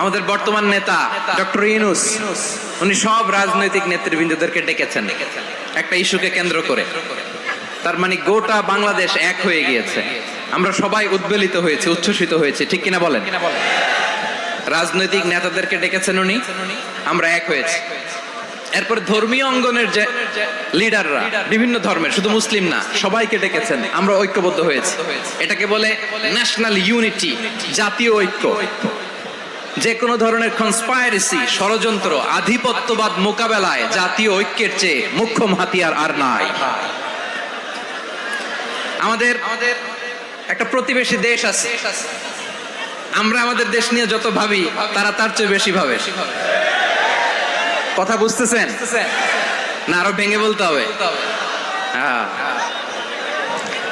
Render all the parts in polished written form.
আমাদের বর্তমান নেতা ডক্টর ইউনূস উনি সব রাজনৈতিক নেতৃবৃন্দদেরকে ডেকেছেন একটা ইস্যুকে কেন্দ্র করে। তার মানে গোটা বাংলাদেশ এক হয়ে গিয়েছে। আমরা সবাই উদ্বেলিত হয়েছে, উচ্ছ্বসিত হয়েছে, ঠিক কিনা বলেন? রাজনৈতিক নেতাদেরকে ডেকেছেন উনি, আমরা এক হয়েছি। এরপর ধর্মীয় অঙ্গনের যে লিডাররা, বিভিন্ন ধর্মের, শুধু মুসলিম না, সবাইকে ডেকেছেন, আমরা ঐক্যবদ্ধ হয়েছি। এটাকে বলে ন্যাশনাল ইউনিটি, জাতীয় ঐক্য। যে কোনো ধরনের কনস্পাইরেসি, ষড়যন্ত্র, আধিপত্যবাদ মোকাবেলায় জাতীয় ঐক্যের চেয়ে মুখ্যম হাতিয়ার আর নাই। আমাদের একটা প্রতিবেশী দেশ আছে, আমরা আমাদের দেশ নিয়ে যত ভাবি তারা তার চেয়ে বেশি ভাবে। কথা বুঝতেছেন না? আরো ভেঙে বলতে হবে।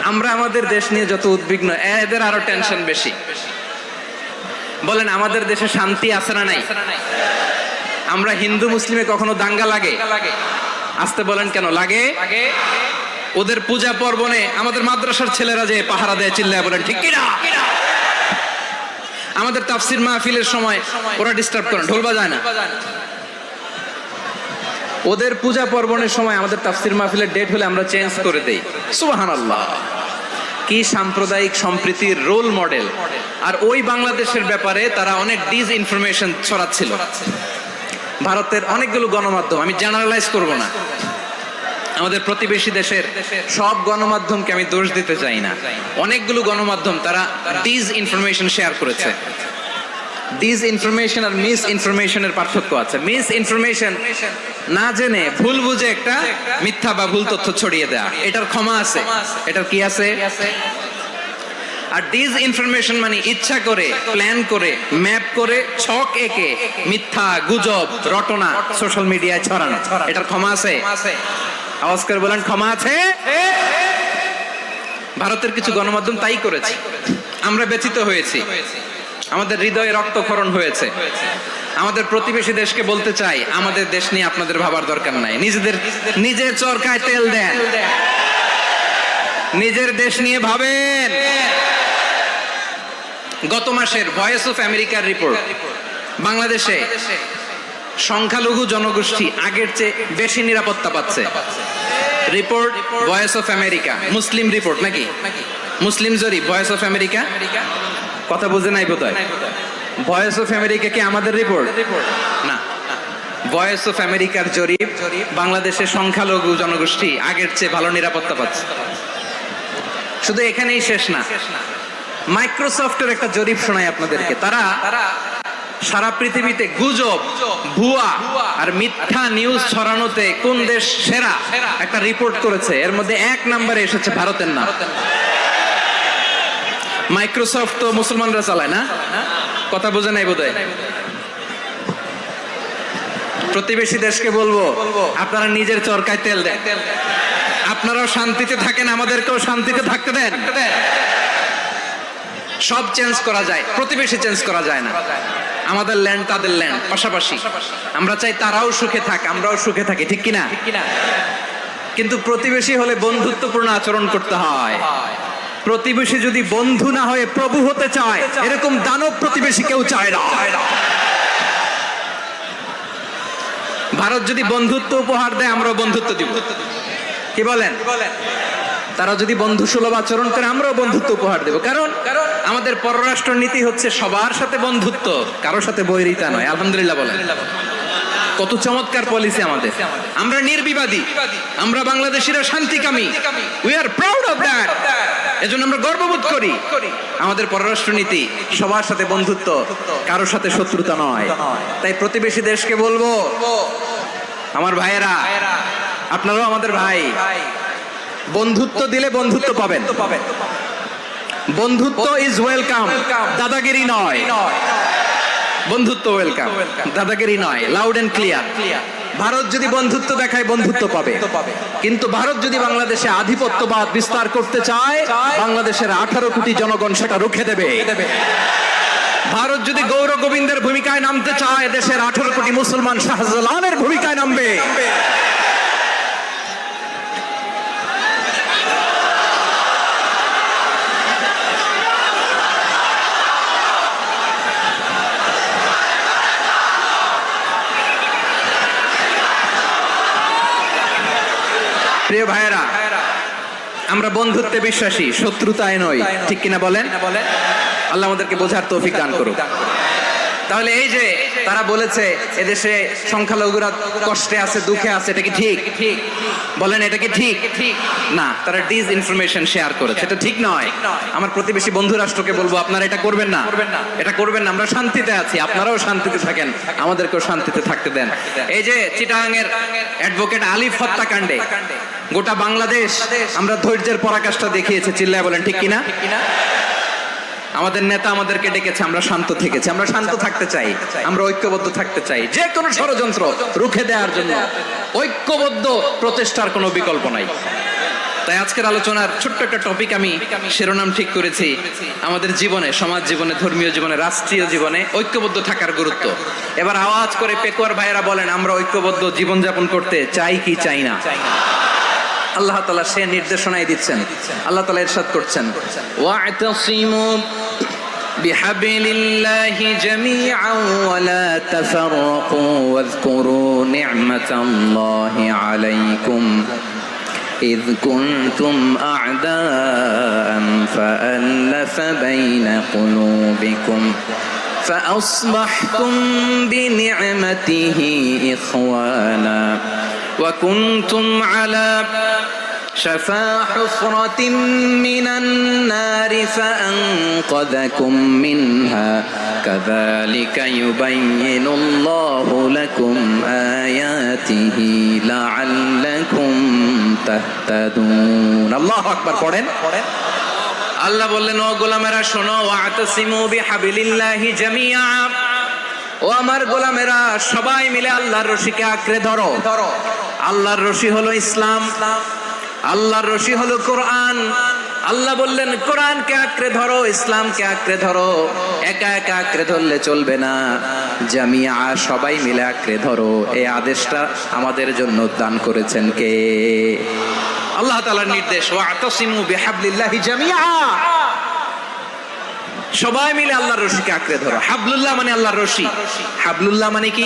আমরা আমাদের দেশ নিয়ে যত উদ্বিগ্ন, এদের আরো টেনশন বেশি। বলেন, আমাদের দেশে শান্তি আছে না নাই? আমরা হিন্দু মুসলিমে কখনো দাঙ্গা লাগে? আসতে বলেন, কেন লাগে? ওদের পূজা পার্বণে আমাদের মাদ্রাসার ছেলেরা যে পাহারা দেয়, চিল্লায় বলেন ঠিক কিনা? আমাদের তাফসির মাহফিলের সময় ওরা ডিস্টার্ব করেন, ঢোল বাজায় না। ওদের পূজা পার্বণের সময় আমাদের তাফসির মাহফিলের ডেট হলে আমরা চেঞ্জ করে দেই। সুবহানাল্লাহ, কি সাম্প্রদায়িক সম্প্রীতির রোল মডেল। আর ওই বাংলাদেশের ব্যাপারে তারা অনেক ডিসইনফরমেশন ছড়াচ্ছিল। ভারতের অনেকগুলো গণমাধ্যম, আমি জেনারেলাইজ করব না, আমাদের প্রতিবেশী দেশের সব গণমাধ্যমকে আমি দোষ দিতে চাই না, অনেকগুলো গণমাধ্যম তারা ডিসইনফরমেশন শেয়ার করেছে। ডিসইনফরমেশন আর মিস ইনফরমেশনের পার্থক্য আছে। মিস ইনফরমেশন না জেনে ভুল বুঝে একটা মিথ্যা বা ভুল তথ্য ছড়িয়ে দেয়া, এটার ক্ষমা আছে। এটার কি আছে? আর ডিসইনফরমেশন মানে ইচ্ছা করে, প্ল্যান করে, ম্যাপ করে, ছক এঁকে মিথ্যা, গুজব, রটনা সোশ্যাল মিডিয়ায় ছড়ানো, এটার ক্ষমা আছে? আওয়াজ করে বলেন, ক্ষমা আছে? ভারতের কিছু গণমাধ্যম তাই করেছে, আমরা ব্যথিত হয়েছি, আমাদের হৃদয়ে রক্তক্ষরণ হয়েছে। আমাদের প্রতিবেশী দেশকে বলতে চাই, আমাদের দেশ নিয়ে আপনাদের ভাবার দরকার নাই, নিজের চরকায় তেল দেন, নিজের দেশ নিয়ে ভাবেন। গত মাসের ভয়েস অফ আমেরিকার রিপোর্ট, বাংলাদেশে সংখ্যালঘু জনগোষ্ঠী আগের চেয়ে বেশি নিরাপত্তা পাচ্ছে। Report voice of America, Muslim report নাকি? মুসলিম জরিপ, ভয়েস অফ আমেরিকা। কথা বুঝে নাই বোধহয়। ভয়েস অফ আমেরিকা কি আমাদের রিপোর্ট? না, ভয়েস অফ আমেরিকার জরিপ, বাংলাদেশের সংখ্যালঘু জনগোষ্ঠী আগের চেয়ে ভালো নিরাপত্তা পাচ্ছে। শুধু এখানেই শেষ না, মাইক্রোসফটের একটা জরিপ শোনাই আপনাদেরকে। তারা সারা পৃথিবীতে গুজব, ভুয়া আর মিথ্যা নিউজ ছড়ানোতে কোন দেশ সেরা একটা রিপোর্ট করেছে। এর মধ্যে 1 নম্বরে এসেছে ভারতের নাম। মাইক্রোসফট তো মুসলমানরা চালায় না? কথা বোঝে নাই বোধহয়। প্রতিবেশী দেশকে বলবো, আপনারা নিজের চরকায় তেল দেন, আপনারাও শান্তিতে থাকেন, আমাদেরকেও শান্তিতে থাকতে দেন। সব চেঞ্জ করা যায়, প্রতিবেশী চেঞ্জ করা যায় না। আমাদের ল্যান্ড তাদের ল্যান্ড, পাশাপাশি। আমরা চাই তারাও সুখে থাক, আমরাও সুখে থাকি, ঠিক কিনা? কিন্তু প্রতিবেশী হলে বন্ধুত্বপূর্ণ আচরণ করতে হয়। প্রতিবেশী যদি বন্ধু না হয়ে প্রভু হতে চায়, এরকম দানব প্রতিবেশী কেউ চায় না। ভারত যদি বন্ধুত্ব উপহার দেয়, আমরাও বন্ধুত্ব দিব। কি বলেন? তারা যদি বন্ধু সুলভ আচরণ করে, আমরাও বন্ধুত্ব উপহার দেব। কারণ আমাদের পররাষ্ট্র নীতি হচ্ছে সবার সাথে বন্ধুত্ব, কারোর সাথে বৈরিতা নয়। আলহামদুলিল্লাহ বলেন, কত চমৎকার পলিসি আমাদের। আমরা নির্বিবাদী, আমরা বাংলাদেশিরা শান্তিকামী। We are proud of that. এজন্য আমরা গর্ববোধ করি। আমাদের পররাষ্ট্র নীতি সবার সাথে বন্ধুত্ব, কারোর সাথে শত্রুতা নয়। তাই প্রতিবেশী দেশকে বলবো, আমার ভাইয়েরা, আপনারাও আমাদের ভাই, বন্ধুত্ব দিলে বন্ধুত্ব পাবেন। বন্ধুত্ব ইজ ওয়েলকাম, দাদাগিরি নয়। বন্ধুত্ব ওয়েলকাম, দাদাগিরি নয়। Loud and clear. ভারত যদি বন্ধুত্ব দেখায়, বন্ধুত্ব পাবে। কিন্তু ভারত যদি বাংলাদেশে আধিপত্যবাদ বিস্তার করতে চায়, বাংলাদেশের 18 কোটি জনগণ সেটা রুখে দেবে। ভারত যদি গৌর গোবিন্দের ভূমিকায় নামতে চায়, দেশের 18 কোটি মুসলমান শাহজালালের ভূমিকায় নামবে। ভাইয়েরা, আমরা বন্ধুত্বে বিশ্বাসী, শত্রুতায় নই, ঠিক কিনা বলেন? আল্লাহ আমাদেরকে বোঝার তৌফিক দান করুক। তাহলে এই যে তারা বলেছে এদেশে সংখ্যালঘুরা কষ্টে আছে, দুঃখে আছে, এটা কি ঠিক? বলেন এটা কি ঠিক? না, তারা ডিস ইনফরমেশন শেয়ার করেছে, এটা ঠিক নয়। আমার প্রতিবেশী বন্ধু রাষ্ট্রকে বলবো আপনারা এটা করবেন না, এটা করবেন না। আমরা শান্তিতে আছি, আপনারাও শান্তিতে থাকেন, আমাদেরকেও শান্তিতে থাকতে দেন। এই যে চিটাগাং এর অ্যাডভোকেট আলিফ হত্যাকাণ্ডে গোটা বাংলাদেশ আমরা ধৈর্যের পরাকাষ্ঠা দেখিয়েছে, চিল্লায় বলেন ঠিক কিনা? আমাদের নেতা আমাদেরকে ডেকেছে, আমরা শান্ত থেকেছি, আমরা শান্ত থাকতে চাই, আমরা ঐক্যবদ্ধ থাকতে চাই। যে কোনো ষড়যন্ত্র রুখে দেওয়ার জন্য ঐক্যবদ্ধ প্রচেষ্টার কোনো বিকল্প নাই। তাই আজকের আলোচনার ছোট্ট একটা টপিক আমি শিরোনাম ঠিক করেছি, আমাদের জীবনে, সমাজ জীবনে, ধর্মীয় জীবনে, রাষ্ট্রীয় জীবনে ঐক্যবদ্ধ থাকার গুরুত্ব। এবার আওয়াজ করে পেকুয়ার ভাইয়েরা বলেন, আমরা ঐক্যবদ্ধ জীবনযাপন করতে চাই কি চাই না? আল্লাহ তাআলা সে নির্দেশনাই দিচ্ছেন। আল্লাহ তাআলা ইরশাদ করছেন, ওয়া'তাসিমু বিহাবিলিল্লাহি জামিআন ওয়া লা তাফাররাকু ওয়াযকুরু নি'মাতাল্লাহি আলাইকুম إذ كنتم أعداء فألف بين قلوبكم فأصبحتم بنعمته إخوانا وكنتم على شفا حفرة من النار فأنقذكم منها كذلك يبين الله لكم آياته لعلكم تهتدون الله أكبر পড়েন আল্লাহ বললেন, ও গোলামেরা শোনো, ওয়া'তাসিমু বিহাবিলিল্লাহি জামিআ, ও আমার গোলামেরা সবাই মিলে আল্লাহর রশিকে আঁকড়ে ধরো। আল্লাহর রশি হলো ইসলাম, আল্লাহর রশি হলো কোরআন। আল্লাহ বললেন কোরআনকে আঁকড়ে ধরো, ইসলামকে আঁকড়ে ধরো। একা একা আঁকড়ে ধরলে চলবে না, জামিআ সবাই মিলে আঁকড়ে ধরো। এই আদেশটা আমাদের জন্য দান করেছেন কে? আল্লাহ তাআলার নির্দেশ, ওয়া'তাসিমু বিহাবলিল্লাহি জামিআ, সবাই মিলে আল্লাহর রশিকে আঁকড়ে ধরো। হাবলুল্লাহ মানে আল্লাহর রশি, হাবলুল্লাহ মানে কি?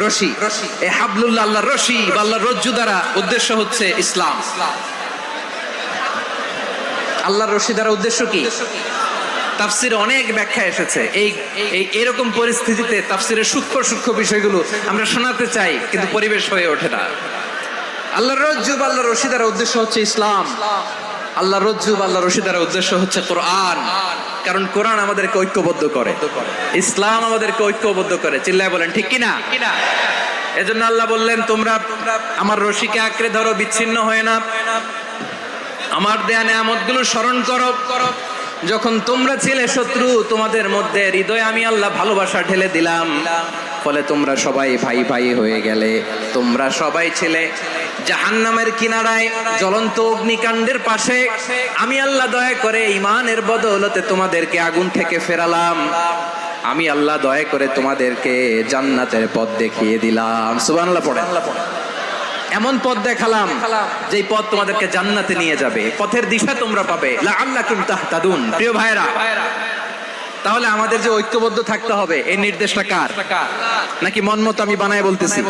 রশি। এই হাবলুল্লাহ আল্লাহর রশি বা আল্লাহর রজ্জু দ্বারা উদ্দেশ্য হচ্ছে ইসলাম। আল্লাহর রশি দ্বারা উদ্দেশ্য কি? তাফসিরে অনেক ব্যাখ্যা এসেছে। এই এরকম পরিস্থিতিতে তাফসিরের সূক্ষ্ম সূক্ষ্ম বিষয়গুলো আমরা শোনাতে চাই, কিন্তু পরিবেশ হয়ে ওঠে না। আল্লাহর রজ্জু বা আল্লাহর রশি দ্বারা উদ্দেশ্য হচ্ছে ইসলাম, আল্লাহর রজ্জু বা আল্লাহর রশি দ্বারা উদ্দেশ্য হচ্ছে কোরআন। কারণ কোরআন আমাদেরকে ঐক্যবদ্ধ করে, ইসলাম আমাদেরকে ঐক্যবদ্ধ করে, চিল্লায় বলেন ঠিক কিনা? এজন্য আল্লাহ বললেন, তোমরা আমার রশিকে আঁকড়ে ধরো, বিচ্ছিন্ন হয়ে না, আমার দেয়া নেয়ামতগুলো স্মরণ করো। যখন তোমরা ছিলে শত্রু, তোমাদের মধ্যে হৃদয়ে আমি আল্লাহ ভালোবাসা ঢেলে দিলাম, ফলে তোমরা সবাই ভাই ভাই হয়ে গেলে। তোমরা সবাই ছিলে জাহান্নামের কিনারায়, জ্বলন্ত অগ্নিকাণ্ডের পাশে। আমি আল্লাহ দয়া করে ঈমানের বদৌলতে তোমাদেরকে আগুন থেকে ফেরালাম। আমি আল্লাহ দয়া করে তোমাদেরকে জান্নাতের পথ দেখিয়ে দিলাম। সুবহানাল্লাহ পড়েন। এমন পথ দেখালাম যেই পথ তোমাদেরকে জান্নাতে নিয়ে যাবে, পথের দিশা তোমরা পাবে। লাআল্লাকুম তাহতাদুন। প্রিয় ভাইরা, তাহলে আমাদের যে ঐক্যবদ্ধ থাকতে হবে, এই নির্দেশটা কার? নাকি মন মতো আমি বানায় বলতেছি?